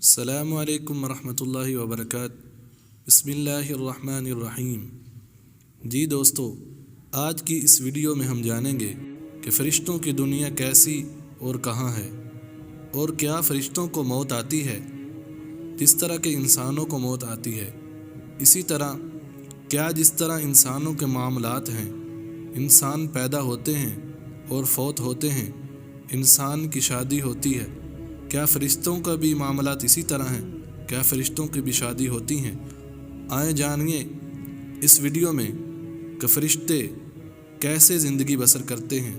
السلام علیکم ورحمۃ اللہ وبرکاتہ۔ بسم اللہ الرحمن الرحیم۔ جی دوستو، آج کی اس ویڈیو میں ہم جانیں گے کہ فرشتوں کی دنیا کیسی اور کہاں ہے، اور کیا فرشتوں کو موت آتی ہے جس طرح کہ انسانوں کو موت آتی ہے۔ اسی طرح کیا جس طرح انسانوں کے معاملات ہیں، انسان پیدا ہوتے ہیں اور فوت ہوتے ہیں، انسان کی شادی ہوتی ہے، کیا فرشتوں کا بھی معاملات اسی طرح ہیں؟ کیا فرشتوں کی بھی شادی ہوتی ہیں؟ آئیں جانیے اس ویڈیو میں کہ فرشتے کیسے زندگی بسر کرتے ہیں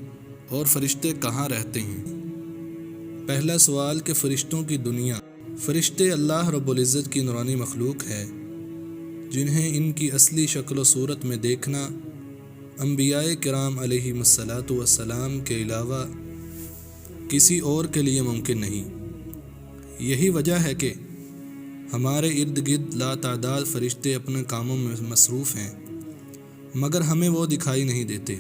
اور فرشتے کہاں رہتے ہیں۔ پہلا سوال کہ فرشتوں کی دنیا۔ فرشتے اللہ رب العزت کی نورانی مخلوق ہے جنہیں ان کی اصلی شکل و صورت میں دیکھنا انبیاء کرام علیہم الصلاۃ والسلام کے علاوہ کسی اور کے لیے ممکن نہیں۔ یہی وجہ ہے کہ ہمارے ارد گرد لاتعداد فرشتے اپنے کاموں میں مصروف ہیں، مگر ہمیں وہ دکھائی نہیں دیتے۔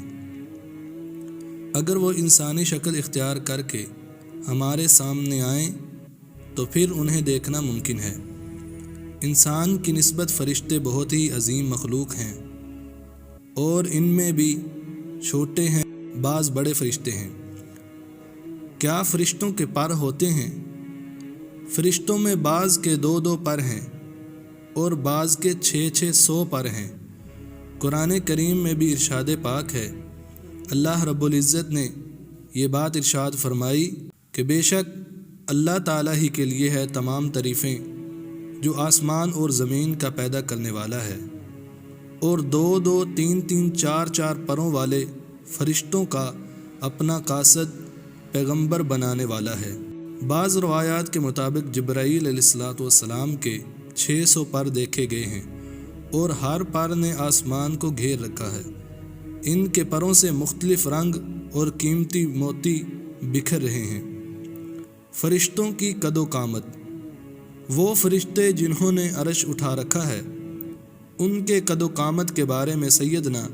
اگر وہ انسانی شکل اختیار کر کے ہمارے سامنے آئیں تو پھر انہیں دیکھنا ممکن ہے۔ انسان کی نسبت فرشتے بہت ہی عظیم مخلوق ہیں، اور ان میں بھی چھوٹے ہیں، بعض بڑے فرشتے ہیں۔ کیا فرشتوں کے پر ہوتے ہیں؟ فرشتوں میں بعض کے 2 پر ہیں اور بعض کے 600 پر ہیں۔ قرآن کریم میں بھی ارشاد پاک ہے، اللہ رب العزت نے یہ بات ارشاد فرمائی کہ بے شک اللہ تعالیٰ ہی کے لیے ہے تمام تعریفیں جو آسمان اور زمین کا پیدا کرنے والا ہے، اور 2 3 4 پروں والے فرشتوں کا اپنا قاصد پیغمبر بنانے والا ہے۔ بعض روایات کے مطابق جبرائیل علیہ السلام کے 600 پر دیکھے گئے ہیں، اور ہر پر نے آسمان کو گھیر رکھا ہے۔ ان کے پروں سے مختلف رنگ اور قیمتی موتی بکھر رہے ہیں۔ فرشتوں کی قد و قامت۔ وہ فرشتے جنہوں نے عرش اٹھا رکھا ہے، ان کے قد و قامت کے بارے میں سیدنا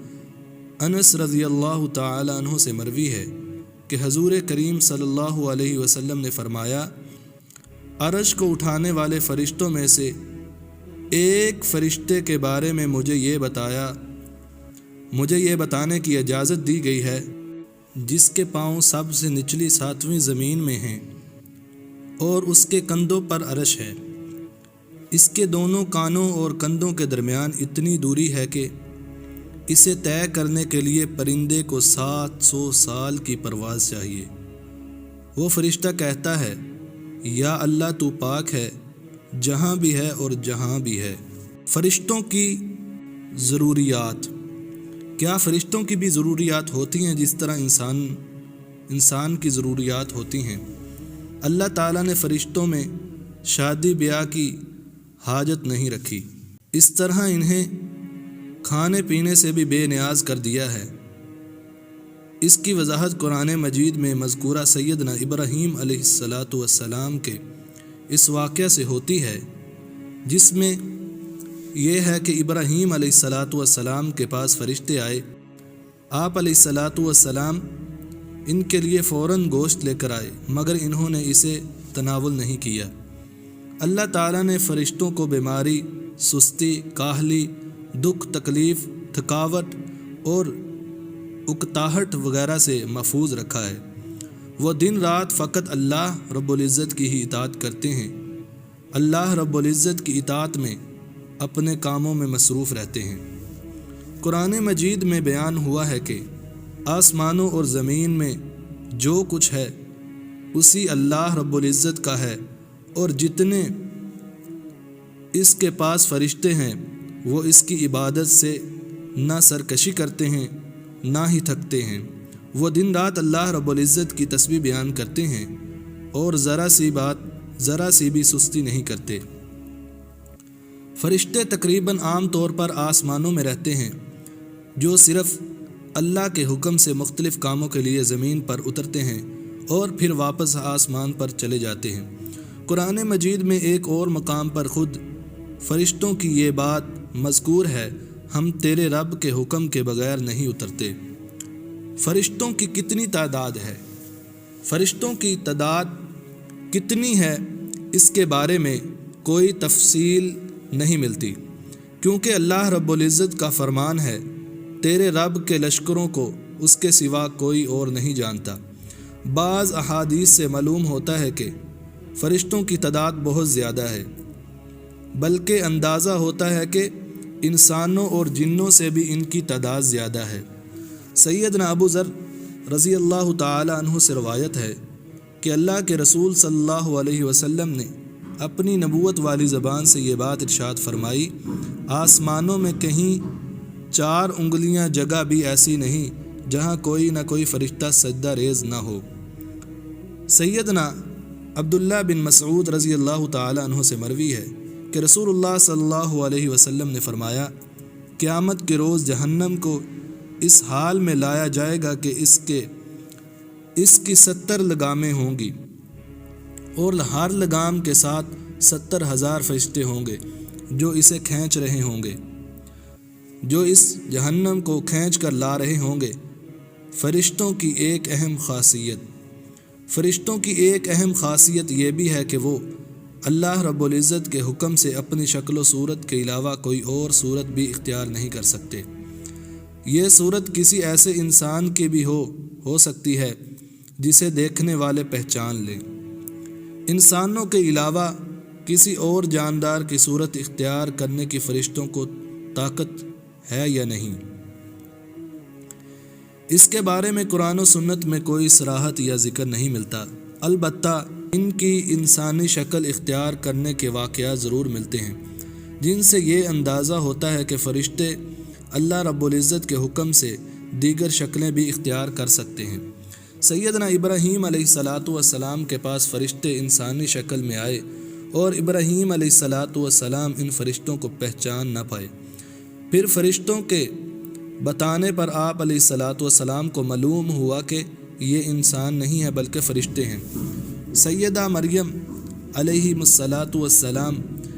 انس رضی اللہ تعالی عنہ سے مروی ہے کہ حضور کریم صلی اللہ علیہ وسلم نے فرمایا، عرش کو اٹھانے والے فرشتوں میں سے ایک فرشتے کے بارے میں مجھے یہ بتانے کی اجازت دی گئی ہے جس کے پاؤں سب سے نچلی 7ویں زمین میں ہیں اور اس کے کندھوں پر عرش ہے۔ اس کے دونوں کانوں اور کندھوں کے درمیان اتنی دوری ہے کہ اسے طے کرنے کے لیے پرندے کو 700 سال کی پرواز چاہیے۔ وہ فرشتہ کہتا ہے، یا اللہ تو پاک ہے جہاں بھی ہے اور جہاں بھی ہے۔ فرشتوں کی ضروریات۔ کیا فرشتوں کی بھی ضروریات ہوتی ہیں جس طرح انسان کی ضروریات ہوتی ہیں؟ اللہ تعالیٰ نے فرشتوں میں شادی بیاہ کی حاجت نہیں رکھی، اس طرح انہیں کھانے پینے سے بھی بے نیاز کر دیا ہے۔ اس کی وضاحت قرآن مجید میں مذکورہ سیدنا ابراہیم علیہ السلام کے اس واقعہ سے ہوتی ہے، جس میں یہ ہے کہ ابراہیم علیہ السلام کے پاس فرشتے آئے۔ آپ علیہ السلام ان کے لیے فوراً گوشت لے کر آئے، مگر انہوں نے اسے تناول نہیں کیا۔ اللہ تعالیٰ نے فرشتوں کو بیماری، سستی، کاہلی، دکھ، تکلیف، تھکاوٹ اور اکتاہٹ وغیرہ سے محفوظ رکھا ہے۔ وہ دن رات فقط اللہ رب العزت کی ہی اطاعت کرتے ہیں، اللہ رب العزت کی اطاعت میں اپنے کاموں میں مصروف رہتے ہیں۔ قرآن مجید میں بیان ہوا ہے کہ آسمانوں اور زمین میں جو کچھ ہے اسی اللہ رب العزت کا ہے، اور جتنے اس کے پاس فرشتے ہیں وہ اس کی عبادت سے نہ سرکشی کرتے ہیں نہ ہی تھکتے ہیں۔ وہ دن رات اللہ رب العزت کی تسبیح بیان کرتے ہیں اور ذرا سی بھی سستی نہیں کرتے۔ فرشتے تقریباً عام طور پر آسمانوں میں رہتے ہیں، جو صرف اللہ کے حکم سے مختلف کاموں کے لیے زمین پر اترتے ہیں اور پھر واپس آسمان پر چلے جاتے ہیں۔ قرآن مجید میں ایک اور مقام پر خود فرشتوں کی یہ بات مذکور ہے، ہم تیرے رب کے حکم کے بغیر نہیں اترتے۔ فرشتوں کی کتنی تعداد ہے؟ فرشتوں کی تعداد کتنی ہے اس کے بارے میں کوئی تفصیل نہیں ملتی، کیونکہ اللہ رب العزت کا فرمان ہے، تیرے رب کے لشکروں کو اس کے سوا کوئی اور نہیں جانتا۔ بعض احادیث سے معلوم ہوتا ہے کہ فرشتوں کی تعداد بہت زیادہ ہے، بلکہ اندازہ ہوتا ہے کہ انسانوں اور جنوں سے بھی ان کی تعداد زیادہ ہے۔ سیدنا ابو ذر رضی اللہ تعالی عنہ سے روایت ہے کہ اللہ کے رسول صلی اللہ علیہ وسلم نے اپنی نبوت والی زبان سے یہ بات ارشاد فرمائی، آسمانوں میں کہیں 4 انگلیاں جگہ بھی ایسی نہیں جہاں کوئی نہ کوئی فرشتہ سجدہ ریز نہ ہو۔ سیدنا عبداللہ بن مسعود رضی اللہ تعالی عنہ سے مروی ہے کہ رسول اللہ صلی اللہ علیہ وسلم نے فرمایا، قیامت کے روز جہنم کو اس حال میں لایا جائے گا کہ اس کی 70 لگامیں ہوں گی، اور ہر لگام کے ساتھ 70,000 فرشتے ہوں گے جو اسے کھینچ رہے ہوں گے، جو اس جہنم کو کھینچ کر لا رہے ہوں گے۔ فرشتوں کی ایک اہم خاصیت یہ بھی ہے کہ وہ اللہ رب العزت کے حکم سے اپنی شکل و صورت کے علاوہ کوئی اور صورت بھی اختیار نہیں کر سکتے۔ یہ صورت کسی ایسے انسان کی بھی ہو سکتی ہے جسے دیکھنے والے پہچان لیں۔ انسانوں کے علاوہ کسی اور جاندار کی صورت اختیار کرنے کی فرشتوں کو طاقت ہے یا نہیں، اس کے بارے میں قرآن و سنت میں کوئی صراحت یا ذکر نہیں ملتا۔ البتہ ان کی انسانی شکل اختیار کرنے کے واقعات ضرور ملتے ہیں، جن سے یہ اندازہ ہوتا ہے کہ فرشتے اللہ رب العزت کے حکم سے دیگر شکلیں بھی اختیار کر سکتے ہیں۔ سیدنا ابراہیم علیہ السلام کے پاس فرشتے انسانی شکل میں آئے، اور ابراہیم علیہ السلام ان فرشتوں کو پہچان نہ پائے۔ پھر فرشتوں کے بتانے پر آپ علیہ السلام کو معلوم ہوا کہ یہ انسان نہیں ہے بلکہ فرشتے ہیں۔ سیدہ مریم علیہ السلام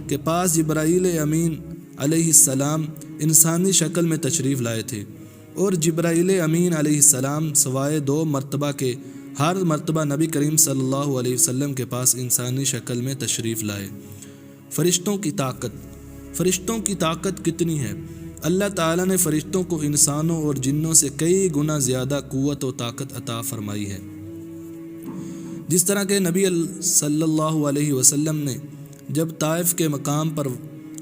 کے پاس جبرائیل امین علیہ السلام انسانی شکل میں تشریف لائے تھے، اور جبرائیل امین علیہ السلام سوائے 2 مرتبہ کے ہر مرتبہ نبی کریم صلی اللہ علیہ وسلم کے پاس انسانی شکل میں تشریف لائے۔ فرشتوں کی طاقت کتنی ہے؟ اللہ تعالیٰ نے فرشتوں کو انسانوں اور جنوں سے کئی گنا زیادہ قوت و طاقت عطا فرمائی ہے۔ جس طرح کہ نبی صلی اللہ علیہ وسلم نے جب طائف کے مقام پر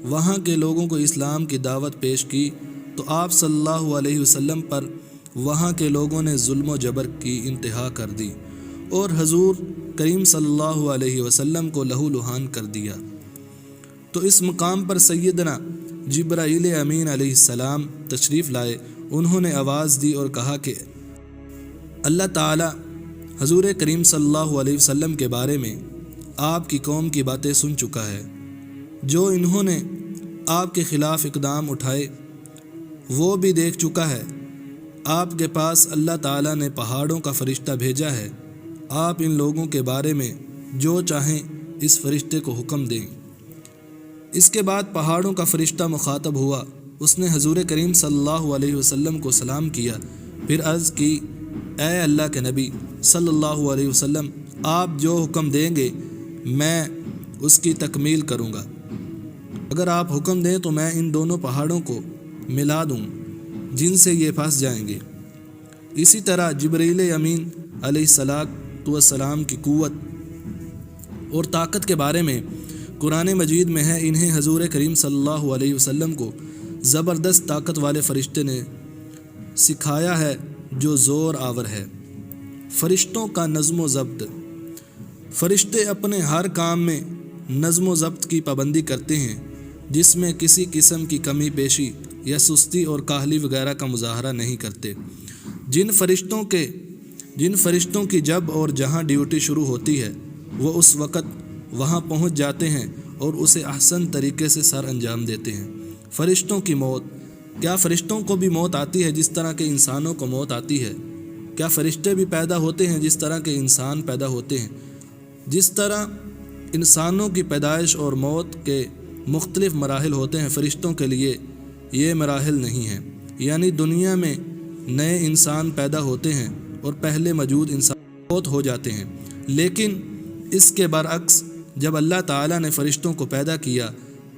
وہاں کے لوگوں کو اسلام کی دعوت پیش کی تو آپ صلی اللہ علیہ وسلم پر وہاں کے لوگوں نے ظلم و جبر کی انتہا کر دی، اور حضور کریم صلی اللہ علیہ وسلم کو لہو لہان کر دیا۔ تو اس مقام پر سیدنا جبرائیل امین علیہ السلام تشریف لائے۔ انہوں نے آواز دی اور کہا کہ اللہ تعالی حضور کریم صلی اللہ علیہ وسلم کے بارے میں آپ کی قوم کی باتیں سن چکا ہے۔ جو انہوں نے آپ کے خلاف اقدام اٹھائے وہ بھی دیکھ چکا ہے۔ آپ کے پاس اللہ تعالیٰ نے پہاڑوں کا فرشتہ بھیجا ہے، آپ ان لوگوں کے بارے میں جو چاہیں اس فرشتے کو حکم دیں۔ اس کے بعد پہاڑوں کا فرشتہ مخاطب ہوا، اس نے حضور کریم صلی اللہ علیہ وسلم کو سلام کیا، پھر عرض کی، اے اللہ کے نبی صلی اللہ علیہ وسلم، آپ جو حکم دیں گے میں اس کی تکمیل کروں گا۔ اگر آپ حکم دیں تو میں ان دونوں پہاڑوں کو ملا دوں جن سے یہ پھنس جائیں گے۔ اسی طرح جبرائیل امین علیہ السلام کی قوت اور طاقت کے بارے میں قرآن مجید میں ہے، انہیں حضور کریم صلی اللہ علیہ وسلم کو زبردست طاقت والے فرشتے نے سکھایا ہے جو زور آور ہے۔ فرشتوں کا نظم و ضبط۔ فرشتے اپنے ہر کام میں نظم و ضبط کی پابندی کرتے ہیں، جس میں کسی قسم کی کمی بیشی یا سستی اور کاہلی وغیرہ کا مظاہرہ نہیں کرتے۔ جن فرشتوں کی جب اور جہاں ڈیوٹی شروع ہوتی ہے وہ اس وقت وہاں پہنچ جاتے ہیں اور اسے احسن طریقے سے سر انجام دیتے ہیں۔ فرشتوں کی موت۔ کیا فرشتوں کو بھی موت آتی ہے جس طرح کے انسانوں کو موت آتی ہے؟ کیا فرشتے بھی پیدا ہوتے ہیں جس طرح کے انسان پیدا ہوتے ہیں؟ جس طرح انسانوں کی پیدائش اور موت کے مختلف مراحل ہوتے ہیں، فرشتوں کے لیے یہ مراحل نہیں ہیں، یعنی دنیا میں نئے انسان پیدا ہوتے ہیں اور پہلے موجود انسان موت ہو جاتے ہیں، لیکن اس کے برعکس جب اللہ تعالیٰ نے فرشتوں کو پیدا کیا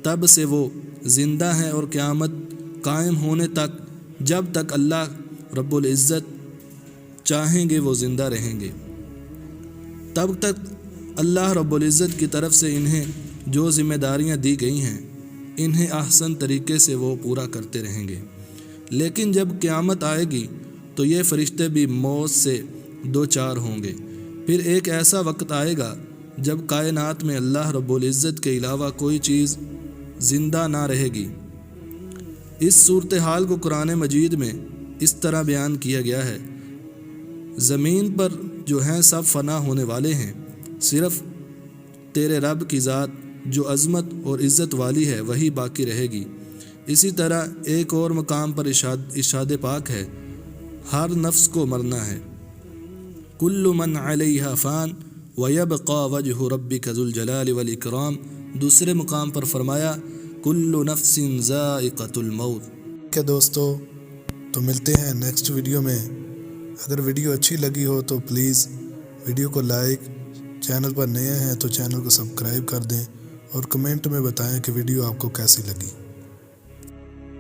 تب سے وہ زندہ ہیں اور قیامت قائم ہونے تک جب تک اللہ رب العزت چاہیں گے وہ زندہ رہیں گے۔ تب تک اللہ رب العزت کی طرف سے انہیں جو ذمہ داریاں دی گئی ہیں انہیں احسن طریقے سے وہ پورا کرتے رہیں گے۔ لیکن جب قیامت آئے گی تو یہ فرشتے بھی موت سے دوچار ہوں گے۔ پھر ایک ایسا وقت آئے گا جب کائنات میں اللہ رب العزت کے علاوہ کوئی چیز زندہ نہ رہے گی۔ اس صورتحال کو قرآن مجید میں اس طرح بیان کیا گیا ہے: زمین پر جو ہیں سب فنا ہونے والے ہیں، صرف تیرے رب کی ذات جو عظمت اور عزت والی ہے وہی باقی رہے گی۔ اسی طرح ایک اور مقام پر ارشاد پاک ہے: ہر نفس کو مرنا ہے، کل من علیہا فان ویبقى وجہ ربک ذو الجلال والاکرام۔ دوسرے مقام پر فرمایا: کل نفس ذائقۃ الموت۔ کہ دوستو تو ملتے ہیں نیکسٹ ویڈیو میں۔ اگر ویڈیو اچھی لگی ہو تو پلیز ویڈیو کو لائک، چینل پر نئے ہیں تو چینل کو سبسکرائب کر دیں اور کمنٹ میں بتائیں کہ ویڈیو آپ کو کیسی لگی۔